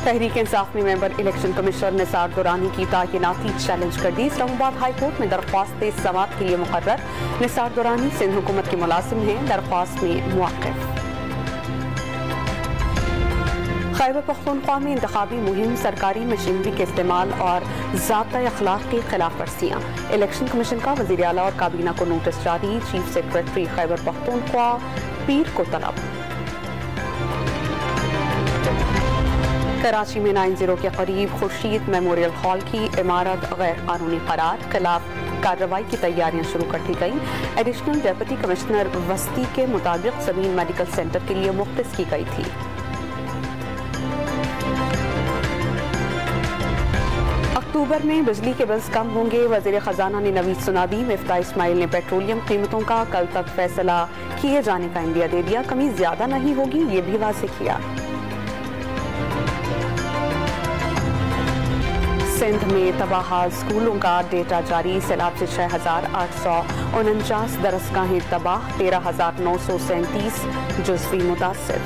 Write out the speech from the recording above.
तहरीक इंसाफ ने member election commissioner Nisar Durrani की तैनाती चैलेंज कर दी। इस्लामाबाद हाई कोर्ट में दरख्वास्त समाअत के लिए मुकर्रर। निसार दुरानी सिंध हुकूमत के मुलाजिम हैं, दरख्वास्त में मुवाक्किफ। खैबर पख्तूनख्वा में इंतखाबी मुहिम, सरकारी मशीनरी के इस्तेमाल और ज़ाब्ता अखलाक की खिलाफ वर्जियाँ। इलेक्शन कमीशन का वज़ीर आला और काबीना को नोटिस जारी। चीफ सेक्रेटरी खैबर पख्तूनख्वा पीर को तलब। कराची में 90 के करीब खुर्शीद मेमोरियल हॉल की इमारत गैर कानूनी करार, खिलाफ कार्रवाई की तैयारियां शुरू कर दी गई। एडिशनल डेप्यूटी कमिश्नर वस्ती के मुताबिक ज़मीन मेडिकल सेंटर के लिए मुख्तस की गई थी। अक्टूबर में बिजली के बिल्स कम होंगे, वज़ीर ख़जाना ने नवीद सुना दी। मिफ्ता इस्माइल ने पेट्रोलियम कीमतों का कल तक फैसला किए जाने का इंदिया दे दिया। कमी ज्यादा नहीं होगी, ये भी वाज़ेह किया। सिंध में तबाह स्कूलों का डेटा जारी। सैलाब से 6,849 दरसगाहें तबाह, 13,937 जुज़वी मुतासिर।